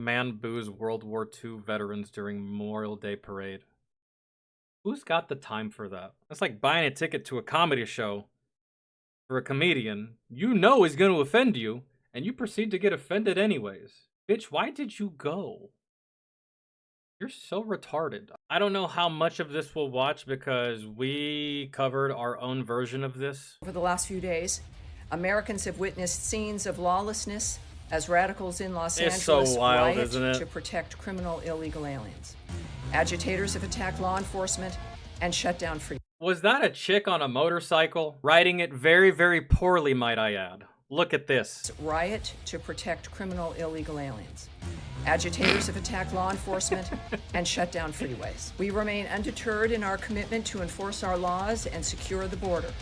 Man boos World War II veterans during Memorial Day parade. Who's got the time for that? That's like buying a ticket to a comedy show for a comedian you know is going to offend you, and you proceed to get offended anyways. Bitch, why did you go? You're so retarded. I don't know how much of this we'll watch because we covered our own version of this. Over the last few days, Americans have witnessed scenes of lawlessness as radicals in Los Angeles riot to protect criminal illegal aliens. Agitators have attacked law enforcement and shut down freedom. Was that a chick on a motorcycle? Riding it very, very poorly, might I add. Look at this. Riot to protect criminal illegal aliens. Agitators have attacked law enforcement and shut down freeways. We remain undeterred in our commitment to enforce our laws and secure the border.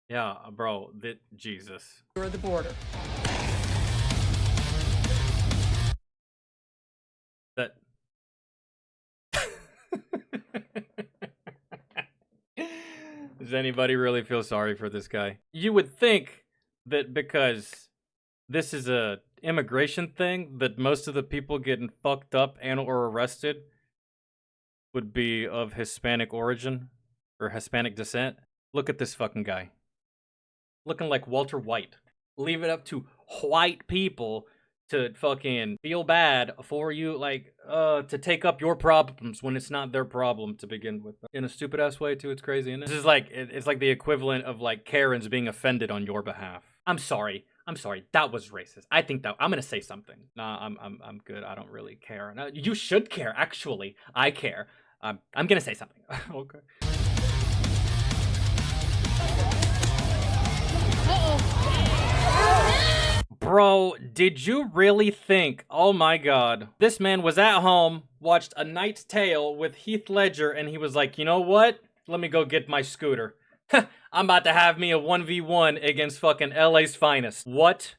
Yeah, bro, Jesus. Secure the border. That... Does anybody really feel sorry for this guy? You would think that because this is a immigration thing, that most of the people getting fucked up and or arrested would be of Hispanic origin or Hispanic descent. Look at this fucking guy. Looking like Walter White. Leave it up to white people to fucking feel bad for you, like, to take up your problems when it's not their problem to begin with. In a stupid ass way too, it's crazy, isn't it? This is like, it's like the equivalent of like Karens being offended on your behalf. I'm sorry, that was racist. I think that, I'm gonna say something. Nah, I'm good, I don't really care. No, you should care, actually. I care. I'm gonna say something. Okay. Bro, did you really think, oh my god, this man was at home, watched A Knight's Tale with Heath Ledger, and he was like, you know what? Let me go get my scooter. I'm about to have me a 1v1 against fucking LA's finest. What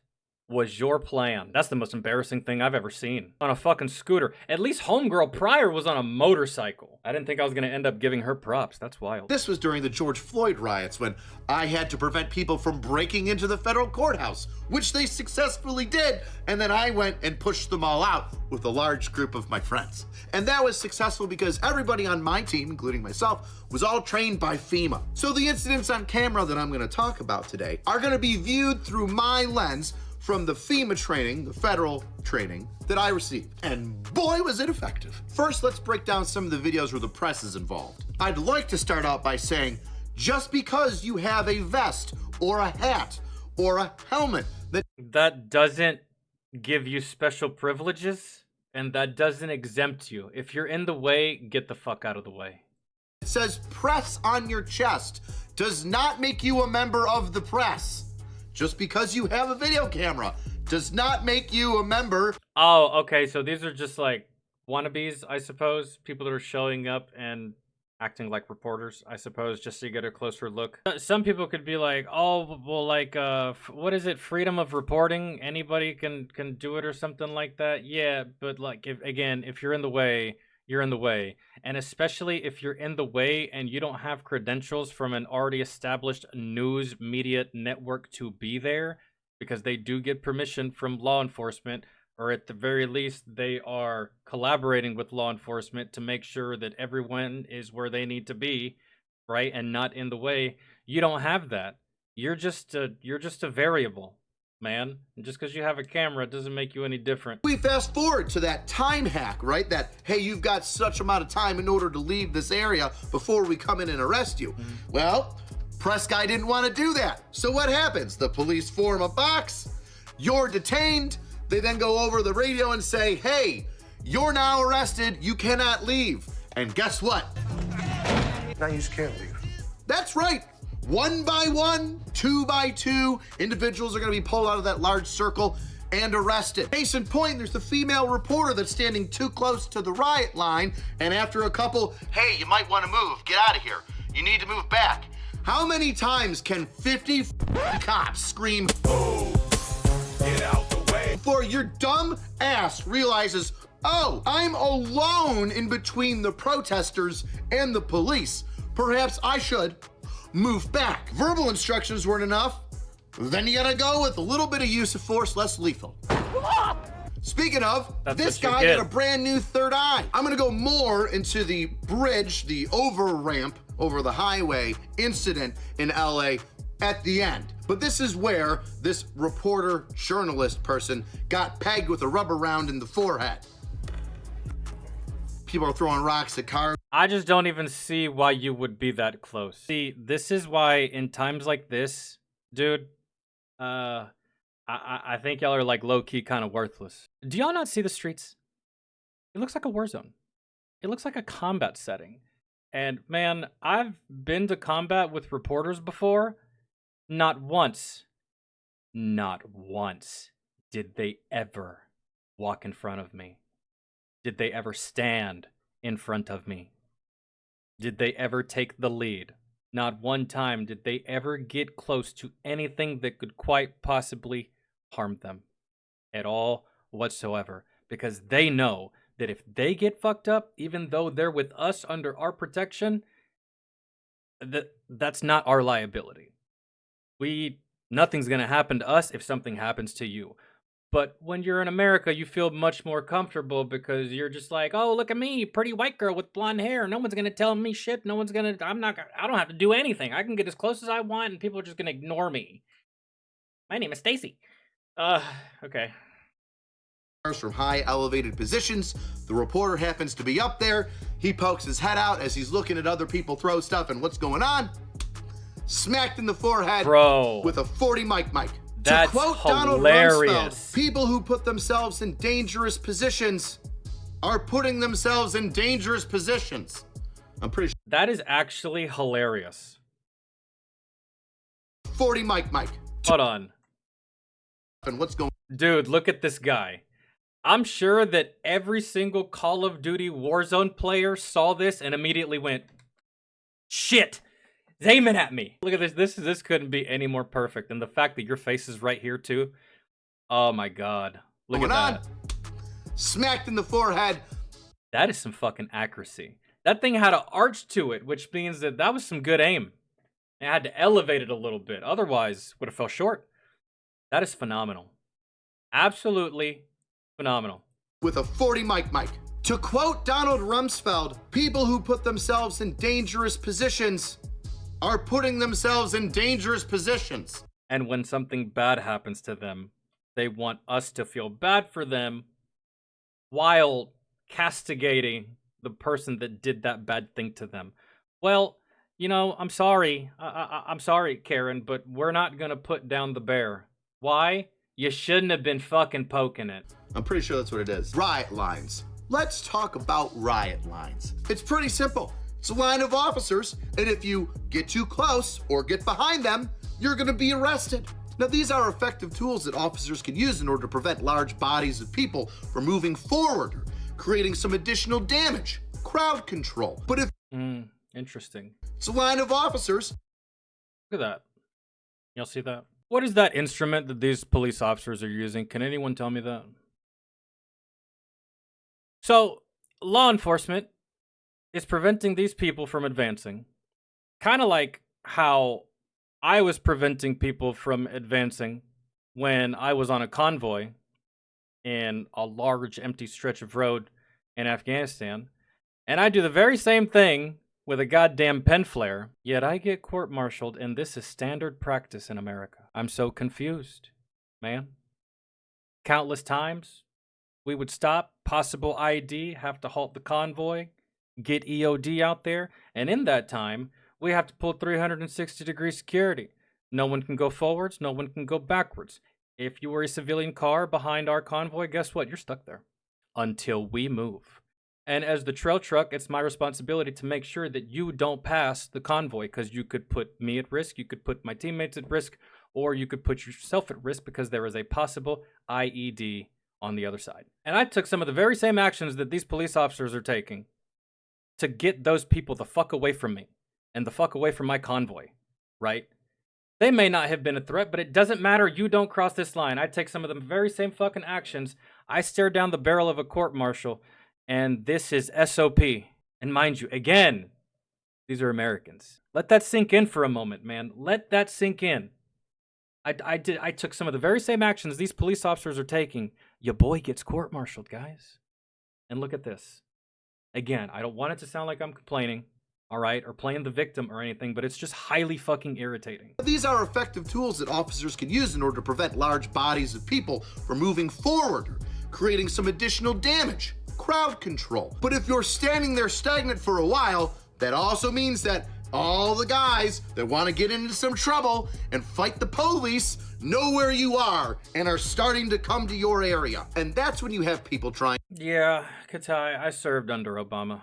was your plan? That's the most embarrassing thing I've ever seen. On a fucking scooter. At least homegirl Pryor was on a motorcycle. I didn't think I was gonna end up giving her props. That's wild. This was during the George Floyd riots when I had to prevent people from breaking into the federal courthouse, which they successfully did. And then I went and pushed them all out with a large group of my friends. And that was successful because everybody on my team, including myself, was all trained by FEMA. So the incidents on camera that I'm gonna talk about today are gonna be viewed through my lens from the FEMA training, the federal training, that I received. And boy, was it effective. First, let's break down some of the videos where the press is involved. I'd like to start out by saying, just because you have a vest or a hat or a helmet that doesn't give you special privileges, and that doesn't exempt you. If you're in the way, get the fuck out of the way. It says press on your chest does not make you a member of the press. Just because you have a video camera does not make you a member. Oh, okay, so these are just like wannabes, I suppose. People that are showing up and acting like reporters, I suppose, just to get a closer look. Some people could be like, oh, well, like, what is it? Freedom of reporting? Anybody can do it or something like that? Yeah, but like, if you're in the way, you're in the way. And especially if you're in the way and you don't have credentials from an already established news media network to be there, because they do get permission from law enforcement, or at the very least, they are collaborating with law enforcement to make sure that everyone is where they need to be, right? And not in the way. You don't have that. You're just a variable, man. And just because you have a camera doesn't make you any different. We fast forward to that time hack, right? That, hey, you've got such amount of time in order to leave this area before we come in and arrest you. Well, press guy didn't want to do that. So what happens? The police form a box, you're detained. They then go over the radio and say, hey, you're now arrested, you cannot leave. And guess what? Now you just can't leave. That's right. 1 by 1, 2 by 2, individuals are gonna be pulled out of that large circle and arrested. Case in point, there's the female reporter that's standing too close to the riot line, and after a couple, hey, you might wanna move, get out of here. You need to move back. How many times can 50 cops scream, oh, get out the way, before your dumb ass realizes, oh, I'm alone in between the protesters and the police. Perhaps I should move back. Verbal instructions weren't enough. then you gotta go with a little bit of use of force, less lethal. Speaking of, this guy got a brand new third eye. I'm gonna go more into the bridge, the over ramp over the highway incident in LA at the end. But this is where this reporter, journalist person got pegged with a rubber round in the forehead. People are throwing rocks at cars. I just don't even see why you would be that close. See, this is why in times like this, dude, I think y'all are like low-key kind of worthless. Do y'all not see the streets? It looks like a war zone. It looks like a combat setting. And man, I've been to combat with reporters before. Not once did they ever walk in front of me. Did they ever stand in front of me? Did they ever take the lead? Not one time did they ever get close to anything that could quite possibly harm them at all whatsoever, because they know that if they get fucked up, even though they're with us under our protection, that's not our liability. Nothing's gonna happen to us if something happens to you. But when you're in America, you feel much more comfortable because you're just like, oh, look at me, pretty white girl with blonde hair. No one's gonna tell me shit. I don't have to do anything. I can get as close as I want and people are just gonna ignore me. My name is Stacy. Okay. From high elevated positions. The reporter happens to be up there. He pokes his head out as he's looking at other people throw stuff and what's going on. Smacked in the forehead, bro, with a 40 mic. That's to quote hilarious. Donald Rumsfeld, people who put themselves in dangerous positions are putting themselves in dangerous positions. I'm pretty sure. That is actually hilarious. 40 mic. Hold on. And what's going on? Dude, look at this guy. I'm sure that every single Call of Duty Warzone player saw this and immediately went, shit, he's aiming at me. Look at this. This couldn't be any more perfect. And the fact that your face is right here too. Oh my God. Look at that. Smacked in the forehead. That is some fucking accuracy. That thing had an arch to it, which means that was some good aim. I had to elevate it a little bit. Otherwise, would have fell short. That is phenomenal. Absolutely phenomenal. With a 40 mic. To quote Donald Rumsfeld, people who put themselves in dangerous positions are putting themselves in dangerous positions. And when something bad happens to them, they want us to feel bad for them while castigating the person that did that bad thing to them. Well, you know, I'm sorry. I'm sorry, Karen, but we're not going to put down the bear. Why? You shouldn't have been fucking poking it. I'm pretty sure that's what it is. Riot lines. Let's talk about riot lines. It's pretty simple. It's a line of officers, and if you get too close or get behind them, you're gonna be arrested. Now, these are effective tools that officers can use in order to prevent large bodies of people from moving forward or creating some additional damage. Crowd control. But if interesting. It's a line of officers. Look at that. Y'all see that? What is that instrument that these police officers are using? Can anyone tell me that? So, law enforcement is preventing these people from advancing. Kind of like how I was preventing people from advancing when I was on a convoy in a large empty stretch of road in Afghanistan. And I do the very same thing with a goddamn pen flare, yet I get court-martialed, and this is standard practice in America. I'm so confused, man. Countless times, we would stop, possible ID, have to halt the convoy, get EOD out there, and in that time, we have to pull 360-degree security. No one can go forwards, no one can go backwards. If you were a civilian car behind our convoy, guess what? You're stuck there until we move. And as the trail truck, it's my responsibility to make sure that you don't pass the convoy, because you could put me at risk, you could put my teammates at risk, or you could put yourself at risk because there is a possible IED on the other side. And I took some of the very same actions that these police officers are taking to get those people the fuck away from me and the fuck away from my convoy, right? They may not have been a threat, but it doesn't matter. You don't cross this line. I take some of the very same fucking actions. I stare down the barrel of a court-martial. And this is SOP. And mind you, again, these are Americans. Let that sink in for a moment, man. Let that sink in. I took some of the very same actions these police officers are taking. Your boy gets court-martialed, guys. And look at this. Again, I don't want it to sound like I'm complaining, all right, or playing the victim or anything, but it's just highly fucking irritating. These are effective tools that officers can use in order to prevent large bodies of people from moving forward or creating some additional damage. Crowd control. But if you're standing there stagnant for a while, that also means that all the guys that want to get into some trouble and fight the police know where you are and are starting to come to your area. And that's when you have people trying Yeah, Katai, I served under Obama.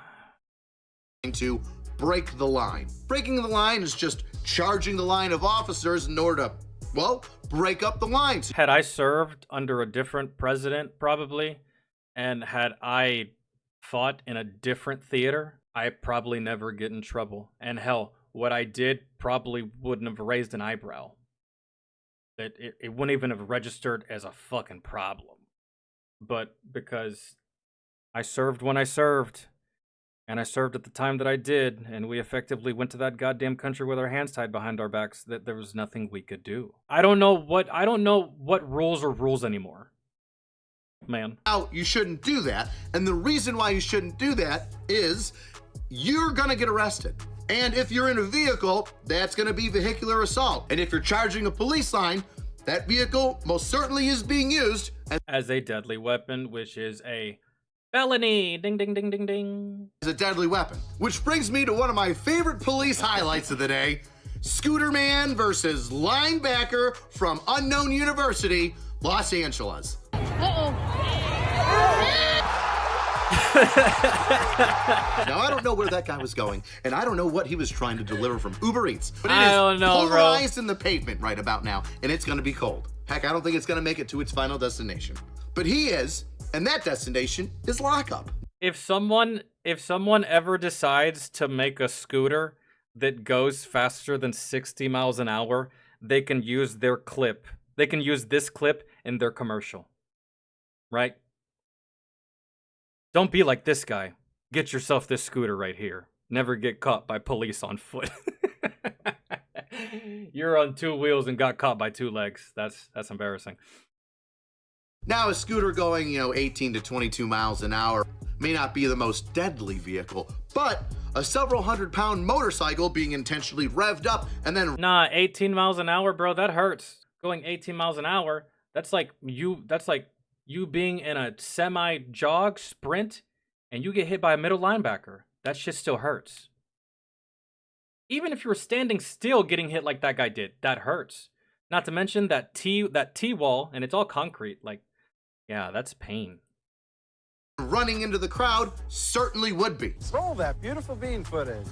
To break the line. Breaking the line is just charging the line of officers in order to, well, break up the lines. Had I served under a different president, probably, and had I fought in a different theater, I probably never get in trouble. And hell, what I did probably wouldn't have raised an eyebrow. It wouldn't even have registered as a fucking problem. But because I served when I served, and I served at the time that I did, and we effectively went to that goddamn country with our hands tied behind our backs, that there was nothing we could do. I don't know what rules are rules anymore. Man. Now, you shouldn't do that. And the reason why you shouldn't do that is you're gonna get arrested. And if you're in a vehicle, that's gonna be vehicular assault. And if you're charging a police line, that vehicle most certainly is being used as a deadly weapon, which is a felony. Ding, ding, ding, ding, ding. As a deadly weapon. Which brings me to one of my favorite police highlights of the day. Scooter Man versus linebacker from unknown university, Los Angeles. Now, I don't know where that guy was going, and I don't know what he was trying to deliver from Uber Eats, but it is polarized in the pavement right about now, and it's going to be cold. Heck, I don't think it's going to make it to its final destination. But he is, and that destination is lockup. If someone ever decides to make a scooter that goes faster than 60 miles an hour, they can use their clip. They can use this clip in their commercial. Right? Don't be like this guy. Get yourself this scooter right here. Never get caught by police on foot. You're on 2 wheels and got caught by 2 legs. That's embarrassing. Now, a scooter going, 18 to 22 miles an hour may not be the most deadly vehicle, but a several 100-pound motorcycle being intentionally revved up and then... Nah, 18 miles an hour, bro, that hurts. Going 18 miles an hour, that's like you being in a semi-jog sprint and you get hit by a middle linebacker. That shit still hurts. Even if you were standing still getting hit like that guy did, that hurts. Not to mention that T-wall, and it's all concrete, like, yeah, that's pain. Running into the crowd certainly would be. Roll that beautiful bean footage.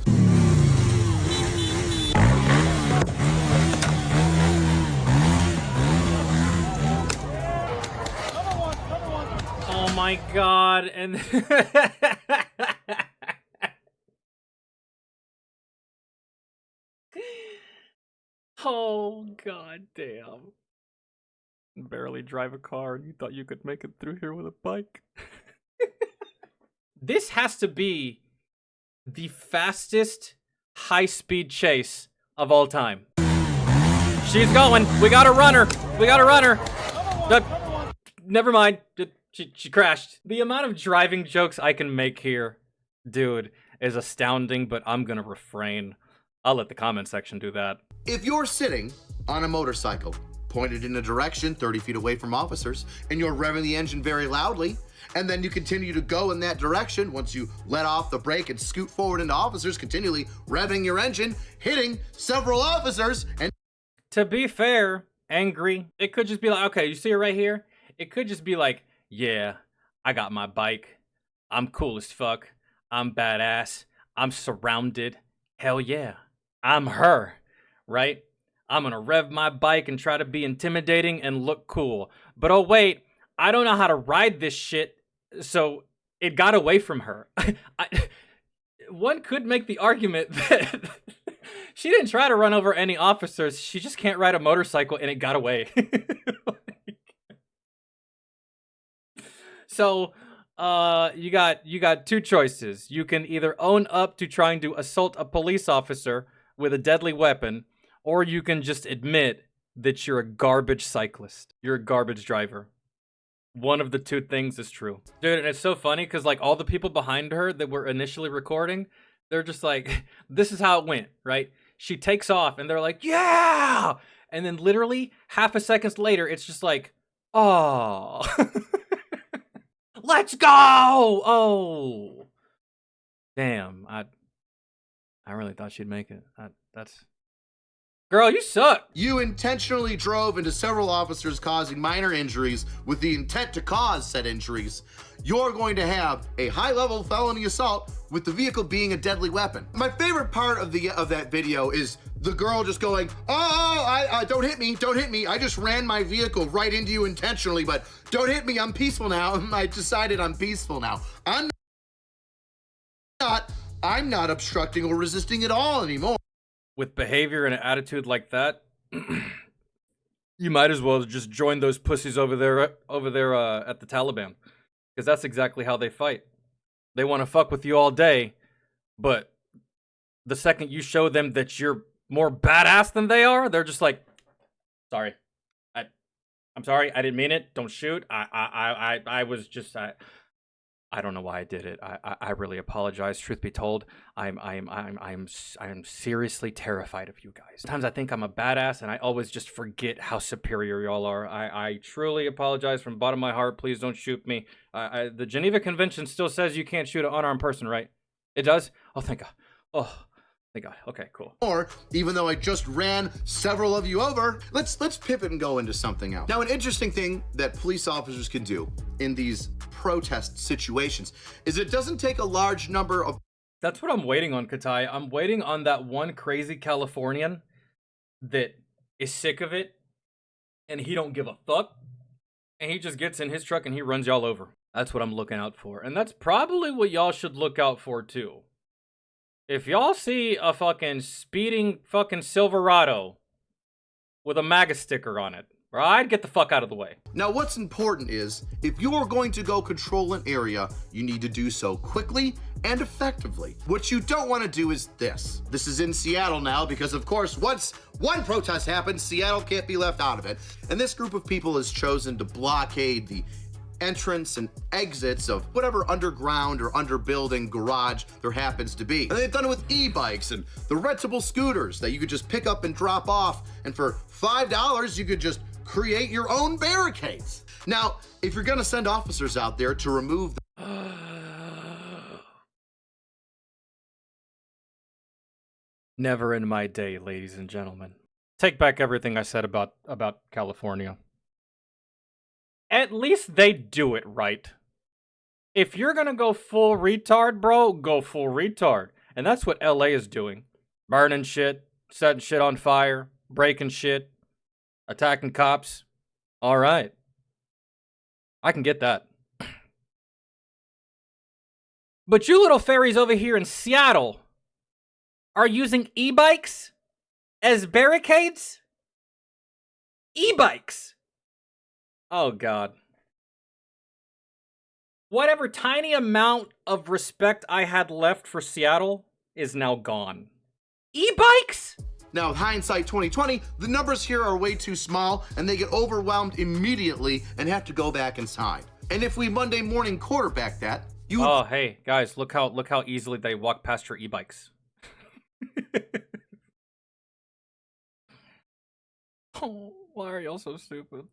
Oh my god, and oh god damn. Barely drive a car and you thought you could make it through here with a bike. This has to be the fastest high-speed chase of all time. She's going. We got a runner. We got a runner. Never mind. She crashed. The amount of driving jokes I can make here, dude, is astounding, but I'm gonna refrain. I'll let the comment section do that. If you're sitting on a motorcycle, pointed in a direction 30 feet away from officers, and you're revving the engine very loudly, and then you continue to go in that direction once you let off the brake and scoot forward into officers, continually revving your engine, hitting several officers, and... To be fair, angry, it could just be like, okay, you see it right here? It could just be like, yeah, I got my bike. I'm cool as fuck. I'm badass. I'm surrounded. Hell yeah. I'm her, right? I'm gonna rev my bike and try to be intimidating and look cool. But oh wait, I don't know how to ride this shit, so it got away from her. One could make the argument that she didn't try to run over any officers, she just can't ride a motorcycle and it got away. So, you got 2 choices. You can either own up to trying to assault a police officer with a deadly weapon, or you can just admit that you're a garbage cyclist. You're a garbage driver. One of the two things is true. Dude, and it's so funny because like all the people behind her that were initially recording, they're just like, this is how it went, right? She takes off and they're like, yeah! And then literally half a second later, it's just like, oh. Let's go! Oh. Damn, I really thought she'd make it. That's... Girl, you suck. You intentionally drove into several officers causing minor injuries with the intent to cause said injuries. You're going to have a high-level felony assault with the vehicle being a deadly weapon. My favorite part of that video is the girl just going, oh, don't hit me, don't hit me. I just ran my vehicle right into you intentionally, but don't hit me, I'm peaceful now. I decided I'm peaceful now. I'm not obstructing or resisting at all anymore. With behavior and an attitude like that, you might as well just join those pussies over there at the Taliban, because that's exactly how they fight. They want to fuck with you all day, but the second you show them that you're more badass than they are, they're just like, sorry, I'm sorry, I didn't mean it. Don't shoot. I was just I don't know why I did it. I really apologize. Truth be told, I'm seriously terrified of you guys. Sometimes I think I'm a badass, and I always just forget how superior y'all are. I truly apologize from the bottom of my heart. Please don't shoot me. The Geneva Convention still says you can't shoot an unarmed person, right? It does? Oh, thank God. Oh, thank God. Okay, cool. Or even though I just ran several of you over, let's pivot and go into something else. Now, an interesting thing that police officers can do in these protest situations is it doesn't take a large number of... That's what I'm waiting on, Katai. I'm waiting on that one crazy Californian that is sick of it and he don't give a fuck and he just gets in his truck and he runs y'all over. That's what I'm looking out for. And that's probably what y'all should look out for too. If y'all see a fucking speeding fucking Silverado with a MAGA sticker on it, right, get the fuck out of the way. Now, what's important is, if you are going to go control an area, you need to do so quickly and effectively. What you don't want to do is this. This is in Seattle now because, of course, once one protest happens, Seattle can't be left out of it. And this group of people has chosen to blockade the entrance and exits of whatever underground or underbuilding garage there happens to be. And they've done it with e-bikes and the rentable scooters that you could just pick up and drop off. And for $5, you could just create your own barricades. Now, if you're gonna send officers out there to remove Never in my day, ladies and gentlemen. Take back everything I said about California. At least they do it right. If you're gonna go full retard, bro, go full retard. And that's what LA is doing. Burning shit, setting shit on fire, breaking shit, attacking cops. All right. I can get that. But you little fairies over here in Seattle are using e-bikes as barricades? E-bikes. Oh, God. Whatever tiny amount of respect I had left for Seattle is now gone. E-bikes? Now, with hindsight 2020, the numbers here are way too small and they get overwhelmed immediately and have to go back inside. And if we Monday morning quarterback that, you would... Oh, hey, guys, look how easily they walk past your e-bikes. Oh, why are y'all so stupid?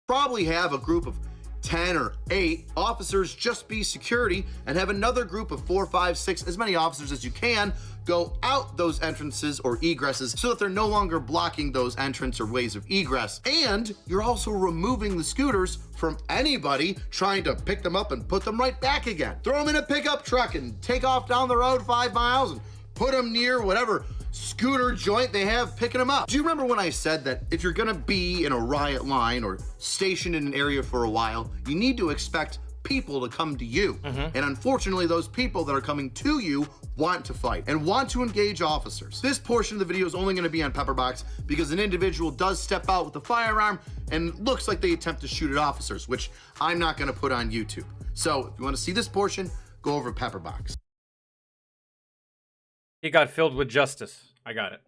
Probably have a group of 10 or 8 officers just be security and have another group of 4, 5, 6, as many officers as you can go out those entrances or egresses so that they're no longer blocking those entrance or ways of egress. And you're also removing the scooters from anybody trying to pick them up and put them right back again. Throw them in a pickup truck and take off down the road 5 miles and put them near whatever scooter joint they have picking them up. Do you remember when I said that if you're gonna be in a riot line or stationed in an area for a while, you need to expect people to come to you? And unfortunately, those people that are coming to you want to fight and want to engage officers. This portion of the video is only gonna be on Pepperbox because an individual does step out with a firearm and looks like they attempt to shoot at officers, which I'm not gonna put on YouTube. So if you wanna see this portion, go over to Pepperbox. He got filled with justice. I got it.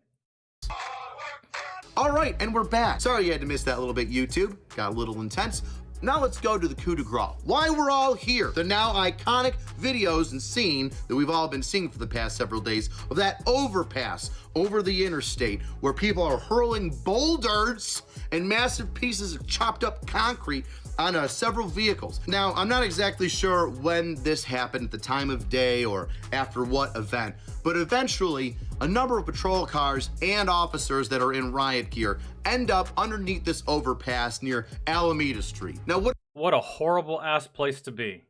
All right, and we're back. Sorry you had to miss that little bit, YouTube. Got a little intense. Now let's go to the coup de grace. Why we're all here. The now iconic videos and scene that we've all been seeing for the past several days of that overpass over the interstate where people are hurling boulders and massive pieces of chopped up concrete on several vehicles. Now, I'm not exactly sure when this happened, at the time of day or after what event, but eventually a number of patrol cars and officers that are in riot gear end up underneath this overpass near Alameda Street. Now, what a horrible ass place to be.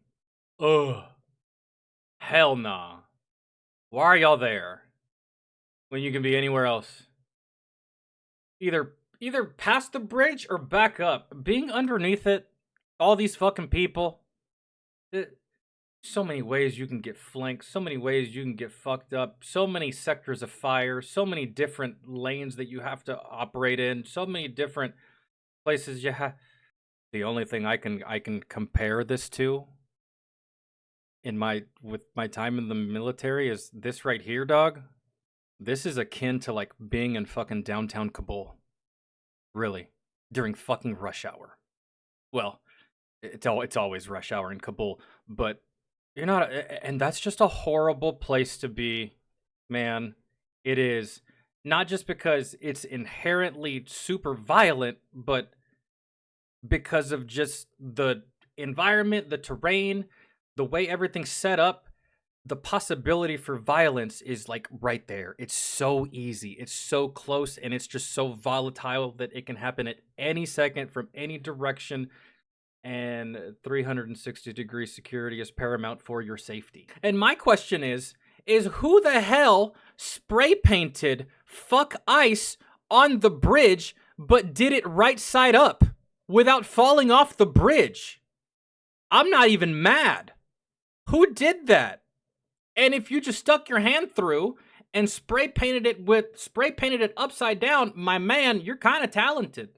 Ugh. Hell nah. Why are y'all there when you can be anywhere else? Either past the bridge or back up. Being underneath it, all these fucking people. So many ways you can get flanked, so many ways you can get fucked up, so many sectors of fire, so many different lanes that you have to operate in, so many different places you have. The only thing I can compare this to with my time in the military is this right here, dog. This is akin to like being in fucking downtown Kabul. Really, during fucking rush hour. Well, it's always rush hour in Kabul, but you're not, and that's just a horrible place to be, man. It is, not just because it's inherently super violent, but because of just the environment, the terrain, the way everything's set up. The possibility for violence is like right there. It's so easy. It's so close, and it's just so volatile that it can happen at any second from any direction. And 360-degree security is paramount for your safety. And my question is who the hell spray painted "fuck ICE" on the bridge, but did it right side up without falling off the bridge? I'm not even mad. Who did that? And if you just stuck your hand through and spray painted it upside down, my man, you're kind of talented.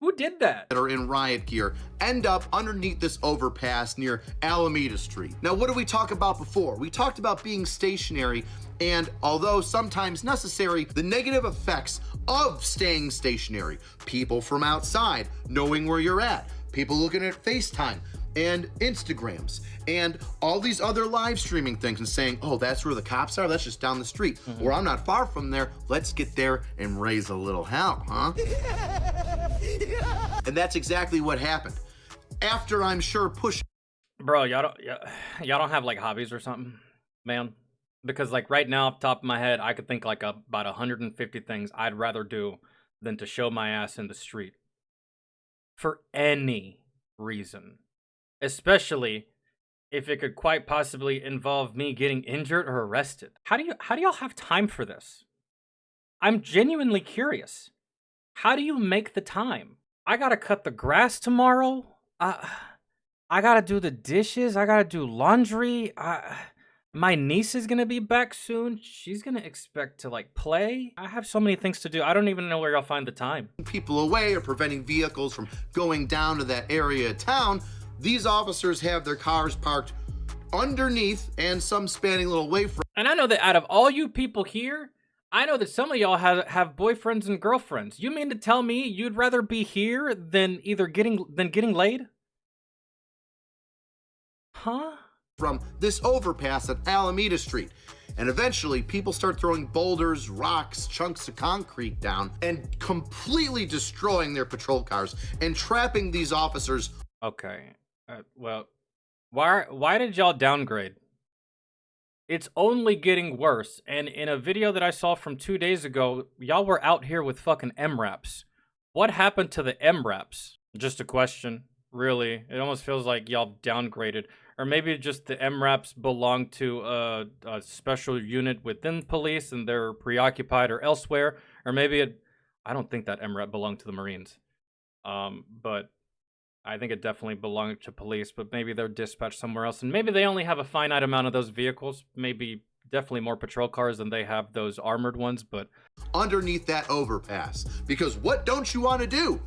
Who did that? That are in riot gear end up underneath this overpass near Alameda Street. Now, what did we talk about before? We talked about being stationary, and although sometimes necessary, the negative effects of staying stationary. People from outside knowing where you're at, people looking at FaceTime and Instagrams and all these other live streaming things and saying, oh, that's where the cops are? That's just down the street. Or I'm not far from there. Let's get there and raise a little hell, huh? And that's exactly what happened. After, I'm sure, pushing. Bro, y'all don't have like hobbies or something, man? Because like right now, off the top of my head, I could think like about 150 things I'd rather do than to show my ass in the street. For any reason. Especially if it could quite possibly involve me getting injured or arrested. How do y'all have time for this? I'm genuinely curious. How do you make the time? I gotta cut the grass tomorrow. I gotta do the dishes. I gotta do laundry. My niece is gonna be back soon. She's gonna expect to like play. I have so many things to do. I don't even know where y'all find the time. People away or preventing vehicles from going down to that area of town. These officers have their cars parked underneath and some spanning a little way from. And I know that out of all you people here, I know that some of y'all have boyfriends and girlfriends. You mean to tell me you'd rather be here than getting laid? Huh? From this overpass at Alameda Street. And eventually people start throwing boulders, rocks, chunks of concrete down and completely destroying their patrol cars and trapping these officers. Okay. Well, why did y'all downgrade? It's only getting worse. And in a video that I saw from 2 days ago, y'all were out here with fucking MRAPs. What happened to the MRAPs? Just a question, really. It almost feels like y'all downgraded. Or maybe just the MRAPs belong to a special unit within police and they're preoccupied or elsewhere. Or maybe I don't think that MRAP belonged to the Marines. But I think it definitely belonged to police, but maybe they're dispatched somewhere else. And maybe they only have a finite amount of those vehicles. Maybe definitely more patrol cars than they have those armored ones, but underneath that overpass. Because what don't you want to do?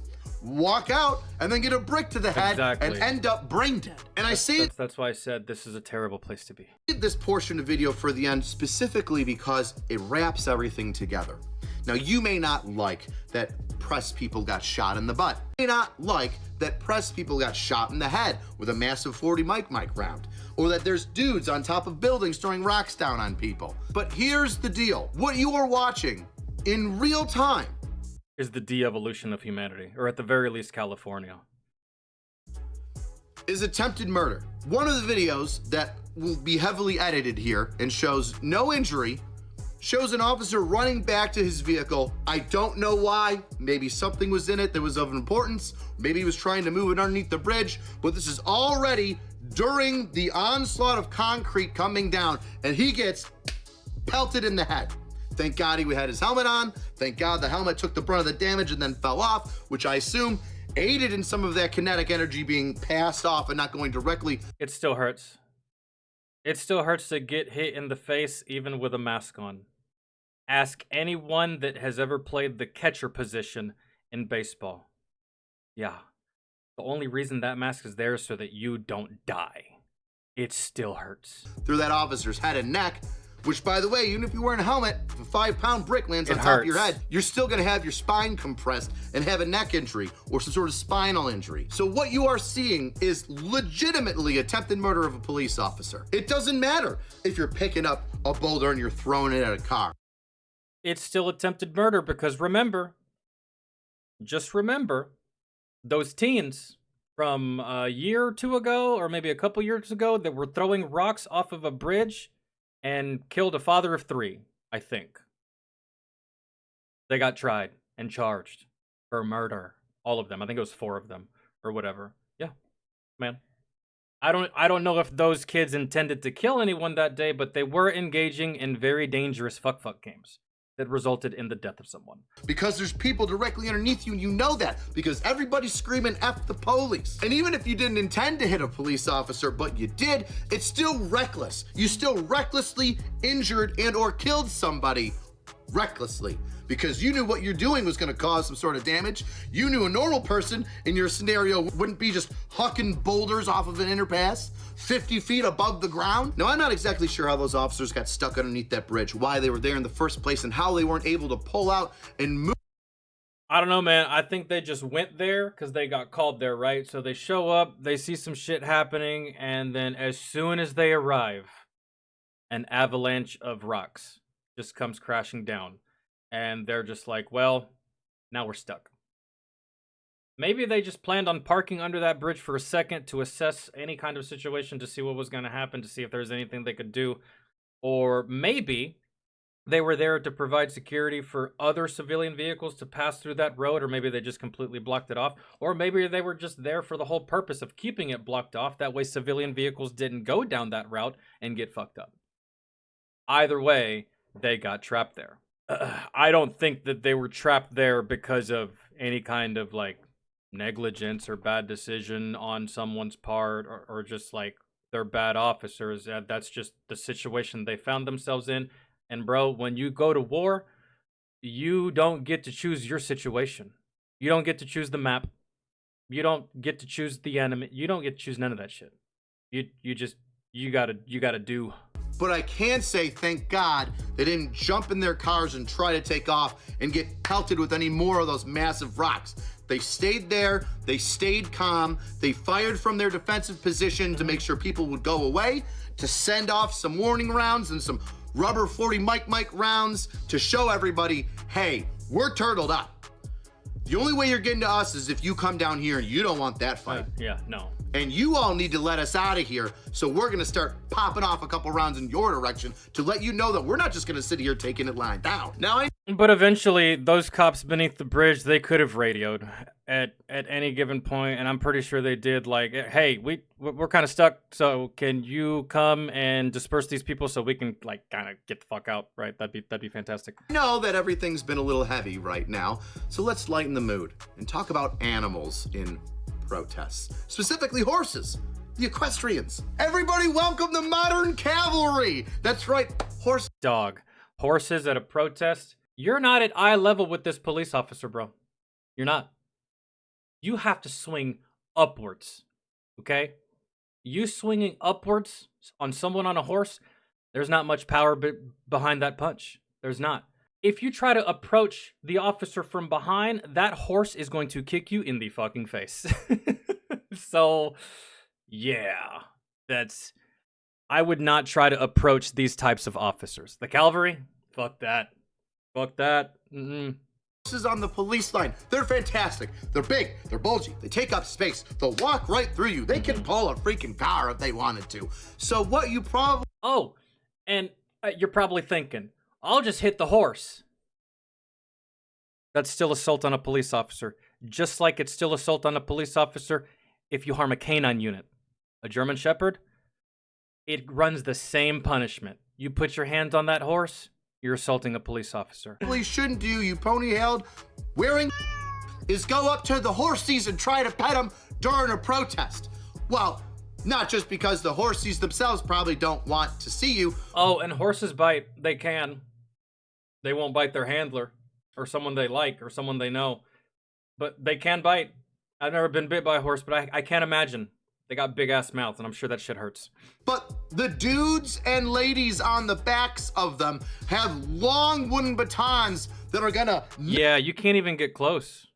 Walk out and then get a brick to the head and end up brain dead. And that's why I said this is a terrible place to be. I did this portion of the video for the end specifically because it wraps everything together. Now, you may not like that press people got shot in the butt. You may not like that press people got shot in the head with a massive 40 mic round, or that there's dudes on top of buildings throwing rocks down on people. But here's the deal. What you are watching in real time is the de-evolution of humanity, or at the very least, California. Is attempted murder. One of the videos that will be heavily edited here and shows no injury, shows an officer running back to his vehicle. I don't know why. Maybe something was in it that was of importance. Maybe he was trying to move it underneath the bridge, but this is already during the onslaught of concrete coming down, and he gets pelted in the head. Thank God he had his helmet on. Thank God the helmet took the brunt of the damage and then fell off, which I assume aided in some of that kinetic energy being passed off and not going directly. It still hurts. It still hurts to get hit in the face even with a mask on. Ask anyone that has ever played the catcher position in baseball. Yeah. The only reason that mask is there is so that you don't die. It still hurts. Through that officer's head and neck, which, by the way, even if you're wearing a helmet, if a 5-pound brick lands on top of your head, you're still gonna have your spine compressed and have a neck injury or some sort of spinal injury. So what you are seeing is legitimately attempted murder of a police officer. It doesn't matter if you're picking up a boulder and you're throwing it at a car. It's still attempted murder because remember, just remember, those teens from a year or two ago, or maybe a couple years ago, that were throwing rocks off of a bridge and killed a father of 3, I think. They got tried and charged for murder. All of them. I think it was 4 of them or whatever. Yeah, man. I don't know if those kids intended to kill anyone that day, but they were engaging in very dangerous fuck games that resulted in the death of someone. Because there's people directly underneath you, and you know that, because everybody's screaming F the police. And even if you didn't intend to hit a police officer, but you did, it's still reckless. You still recklessly injured and or killed somebody recklessly, because you knew what you're doing was gonna cause some sort of damage. You knew a normal person in your scenario wouldn't be just hucking boulders off of an underpass 50 feet above the ground. Now, I'm not exactly sure how those officers got stuck underneath that bridge, why they were there in the first place, and how they weren't able to pull out and move. I don't know, man. I think they just went there because they got called there, right? So they show up, they see some shit happening, and then as soon as they arrive, an avalanche of rocks just comes crashing down. And they're just like, well, now we're stuck. Maybe they just planned on parking under that bridge for a second to assess any kind of situation, to see what was going to happen, to see if there's anything they could do. Or maybe they were there to provide security for other civilian vehicles to pass through that road, or maybe they just completely blocked it off. Or maybe they were just there for the whole purpose of keeping it blocked off. That way civilian vehicles didn't go down that route and get fucked up. Either way, they got trapped there. I don't think that they were trapped there because of any kind of like negligence or bad decision on someone's part, or just like they're bad officers. That's just the situation they found themselves in. And bro, when you go to war, you don't get to choose your situation. You don't get to choose the map. You don't get to choose the enemy. You don't get to choose none of that shit. You gotta do. But I can say, thank God, they didn't jump in their cars and try to take off and get pelted with any more of those massive rocks. They stayed there, they stayed calm, they fired from their defensive position to make sure people would go away, to send off some warning rounds and some rubber 40 mic rounds to show everybody, hey, we're turtled up. The only way you're getting to us is if you come down here and you don't want that fight. Yeah, no. And you all need to let us out of here, so we're gonna start popping off a couple rounds in your direction to let you know that we're not just gonna sit here taking it lying down. Now, But eventually, those cops beneath the bridge, they could have radioed at any given point, and I'm pretty sure they did. Like, hey, we're kind of stuck, so can you come and disperse these people so we can like kind of get the fuck out, right? That'd be fantastic. I know that everything's been a little heavy right now, so let's lighten the mood and talk about animals in protests, specifically horses, the equestrians. Everybody welcome the modern cavalry. That's right, Horses at a protest. You're not at eye level with this police officer, bro. You're not. You have to swing upwards, okay? You swinging upwards on someone on a horse, there's not much power behind that punch. There's not. if you try to approach the officer from behind, that horse is going to kick you in the fucking face. So, yeah, I would not try to approach these types of officers. The cavalry, fuck that. Fuck that. Horses on the police line, they're fantastic. They're big, they're bulgy, they take up space, they'll walk right through you. They can pull a freaking car if they wanted to. So what you probably... Oh, and you're probably thinking, I'll just hit the horse. That's still assault on a police officer. Just like it's still assault on a police officer if you harm a canine unit. A German Shepherd, it runs the same punishment. You put your hands on that horse, you're assaulting a police officer. What you shouldn't do, you pony-tailed wearing is go up to the horsies and try to pet them during a protest. Well, not just because the horsies themselves probably don't want to see you. Oh, and horses bite. They can. They won't bite their handler or someone they like or someone they know. But they can bite. I've never been bit by a horse, but I can't imagine. They got big-ass mouths, and I'm sure that shit hurts. But the dudes and ladies on the backs of them have long wooden batons that are gonna... Yeah, you can't even get close.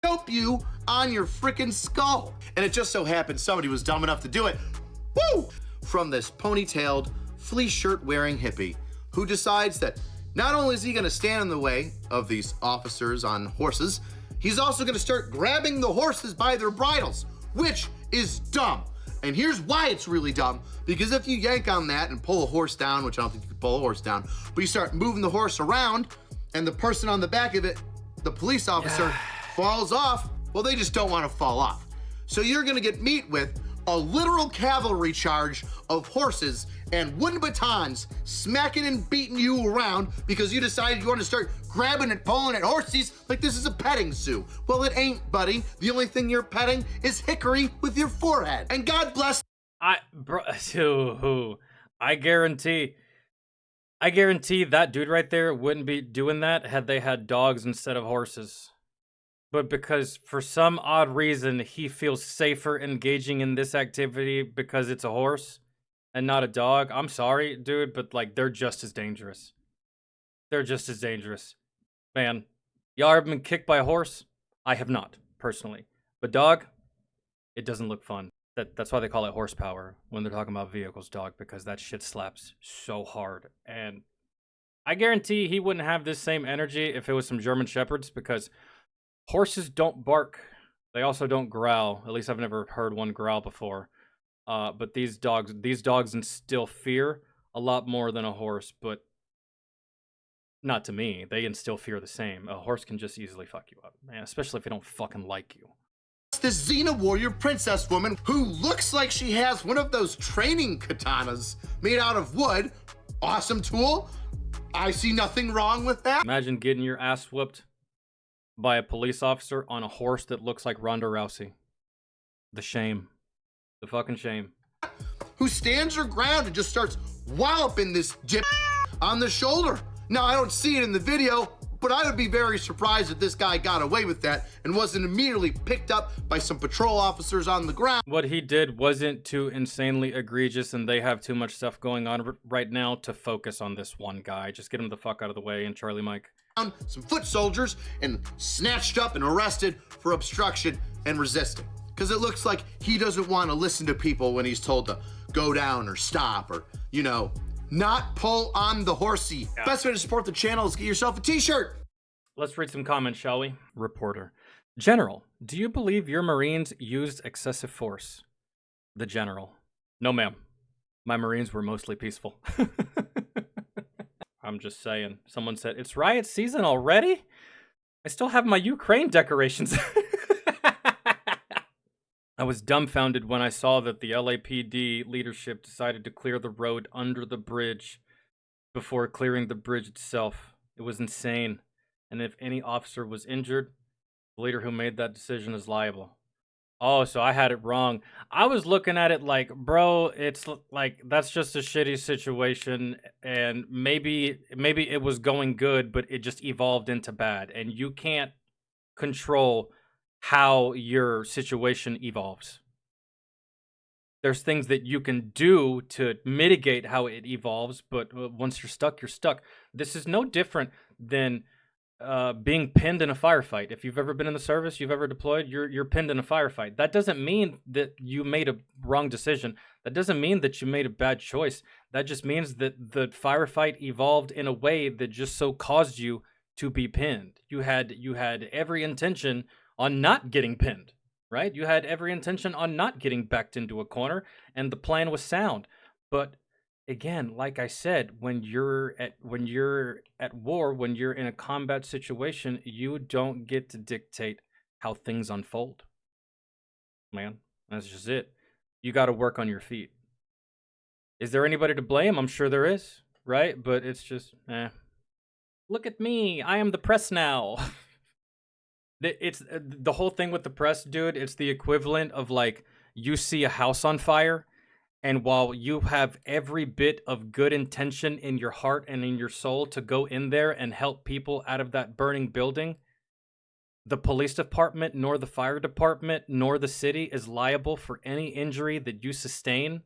...help you on your freaking skull. And it just so happened somebody was dumb enough to do it. Woo! From this ponytailed, fleece shirt-wearing hippie who decides that not only is he gonna stand in the way of these officers on horses, he's also gonna start grabbing the horses by their bridles, which is dumb. And here's why it's really dumb. Because if you yank on that and pull a horse down, which I don't think you can pull a horse down, but you start moving the horse around and the person on the back of it, the police officer, falls off, well, they just don't want to fall off. So you're gonna get meet with a literal cavalry charge of horses and wooden batons smacking and beating you around because you decided you want to start grabbing and pulling at horses like this is a petting zoo. Well, it ain't, buddy. The only thing you're petting is hickory with your forehead. And God bless. I guarantee that dude right there wouldn't be doing that had they had dogs instead of horses. But because for some odd reason he feels safer engaging in this activity because it's a horse and not a dog. I'm sorry, dude, but like they're just as dangerous. They're just as dangerous. Man, y'all ever been kicked by a horse? I have not, personally. But dog, it doesn't look fun. That's why they call it horsepower when they're talking about vehicles, dog, because that shit slaps so hard. And I guarantee he wouldn't have this same energy if it was some German Shepherds, because horses don't bark. They also don't growl. At least I've never heard one growl before. But these dogs instill fear a lot more than a horse, but not to me. They instill fear the same. A horse can just easily fuck you up, man, especially if they don't fucking like you. This Xena warrior princess woman who looks like she has one of those training katanas made out of wood. Awesome tool. I see nothing wrong with that. Imagine getting your ass whooped by a police officer on a horse that looks like Ronda Rousey. The shame. The fucking shame. Who stands her ground and just starts walloping this jip on the shoulder. Now, I don't see it in the video, but I would be very surprised if this guy got away with that and wasn't immediately picked up by some patrol officers on the ground. What he did wasn't too insanely egregious, and they have too much stuff going on right now to focus on this one guy. Just get him the fuck out of the way, and Charlie Mike. Some foot soldiers and snatched up and arrested for obstruction and resisting. Because it looks like he doesn't want to listen to people when he's told to go down or stop or, you know, not pull on the horsey. Yeah. Best way to support the channel is get yourself a t-shirt. Let's read some comments, shall we? Reporter. General, do you believe your Marines used excessive force? The General. No, ma'am. My Marines were mostly peaceful. I'm just saying. Someone said, it's riot season already? I still have my Ukraine decorations. I was dumbfounded when I saw that the LAPD leadership decided to clear the road under the bridge before clearing the bridge itself. It was insane. And if any officer was injured, the leader who made that decision is liable. Oh, so I had it wrong. I was looking at it like, bro, it's like, that's just a shitty situation, and maybe it was going good, but it just evolved into bad, and you can't control how your situation evolves. There's things that you can do to mitigate how it evolves, but once you're stuck, you're stuck. This is no different than being pinned in a firefight. If you've ever been in the service, you've ever deployed, you're pinned in a firefight. That doesn't mean that you made a wrong decision. That doesn't mean that you made a bad choice. That just means that the firefight evolved in a way that just so caused you to be pinned. You had every intention on not getting pinned, right? You had every intention on not getting backed into a corner, and the plan was sound. But again, like I said, when you're at war, when you're in a combat situation, you don't get to dictate how things unfold. Man, that's just it. You got to work on your feet. Is there anybody to blame? I'm sure there is, right? But it's just, look at me, I am the press now. It's the whole thing with the press, dude. It's the equivalent of like you see a house on fire, and while you have every bit of good intention in your heart and in your soul to go in there and help people out of that burning building, the police department, nor the fire department, nor the city is liable for any injury that you sustain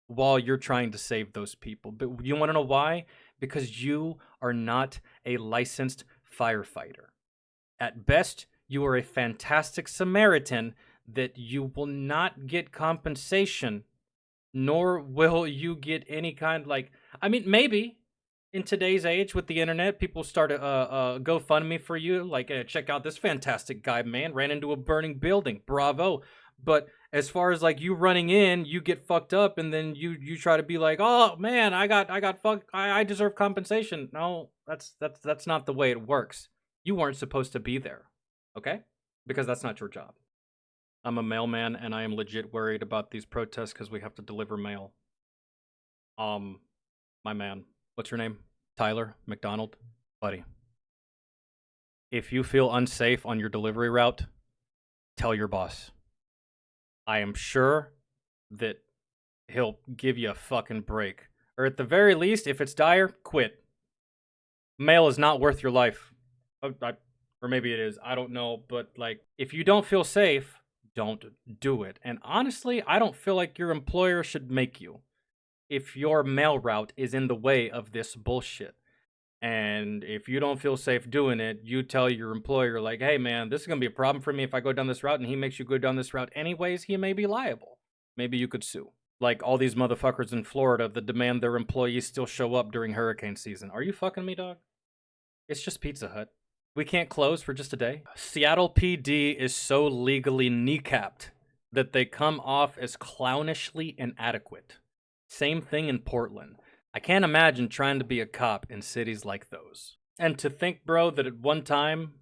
while you're trying to save those people. But you want to know why? Because you are not a licensed firefighter. At best, you are a fantastic Samaritan that you will not get compensation, nor will you get any kind, like, I mean, maybe in today's age with the internet, people start a GoFundMe for you, like, check out this fantastic guy, man, ran into a burning building, bravo. But as far as like you running in, you get fucked up, and then you try to be like, oh man, I got fucked, I deserve compensation. No, that's not the way it works. You weren't supposed to be there, okay? Because that's not your job. I'm a mailman, and I am legit worried about these protests because we have to deliver mail. My man, what's your name? Tyler McDonald? Buddy. If you feel unsafe on your delivery route, tell your boss. I am sure that he'll give you a fucking break. Or at the very least, if it's dire, quit. Mail is not worth your life. Or maybe it is, I don't know. But like, if you don't feel safe, don't do it. And honestly, I don't feel like your employer should make you if your mail route is in the way of this bullshit. And if you don't feel safe doing it, you tell your employer, like, hey man, this is going to be a problem for me if I go down this route, and he makes you go down this route anyways, he may be liable. Maybe you could sue. Like all these motherfuckers in Florida that demand their employees still show up during hurricane season. Are you fucking me, dog? It's just Pizza Hut. We can't close for just a day. Seattle PD is so legally kneecapped that they come off as clownishly inadequate. Same thing in Portland. I can't imagine trying to be a cop in cities like those. And to think, bro, that at one time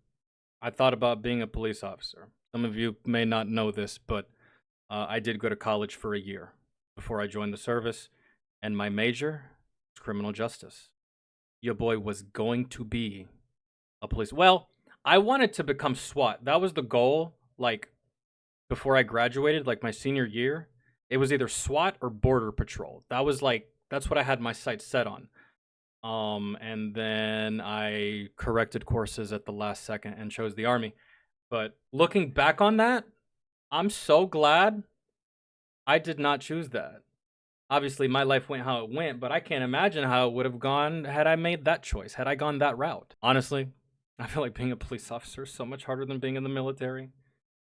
I thought about being a police officer. Some of you may not know this, but I did go to college for a year before I joined the service, and my major was criminal justice. Your boy was going to be a police. Well, I wanted to become SWAT. That was the goal, like, before I graduated, like my senior year. It was either SWAT or Border Patrol. That was like, that's what I had my sights set on. And then I corrected courses at the last second and chose the Army. But looking back on that, I'm so glad I did not choose that. Obviously, my life went how it went, but I can't imagine how it would have gone had I made that choice, had I gone that route. Honestly, I feel like being a police officer is so much harder than being in the military.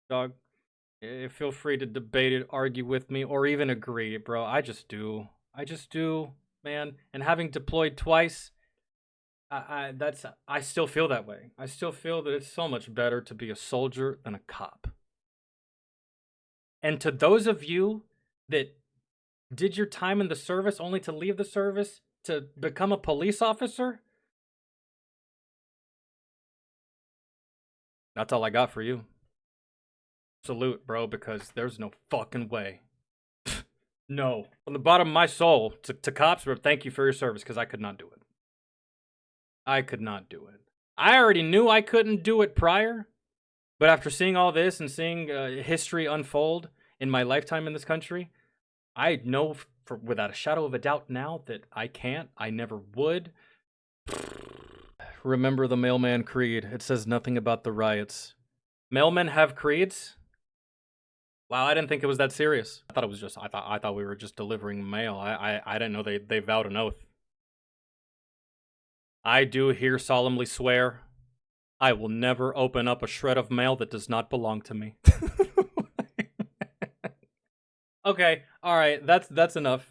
Dog, feel free to debate it, argue with me, or even agree, bro. I just do, man. And having deployed twice, I still feel that way. I still feel that it's so much better to be a soldier than a cop. And to those of you that did your time in the service only to leave the service to become a police officer, that's all I got for you. Salute, bro, because there's no fucking way. No. From the bottom of my soul, to cops, bro, thank you for your service, because I could not do it. I could not do it. I already knew I couldn't do it prior, but after seeing all this and seeing history unfold in my lifetime in this country, I know without a shadow of a doubt now that I can't. I never would. Remember the mailman creed. It says nothing about the riots. Mailmen have creeds? Wow, I didn't think it was that serious. I thought it was just, I thought we were just delivering mail. I didn't know they vowed an oath. I do here solemnly swear, I will never open up a shred of mail that does not belong to me. Okay, alright, that's enough.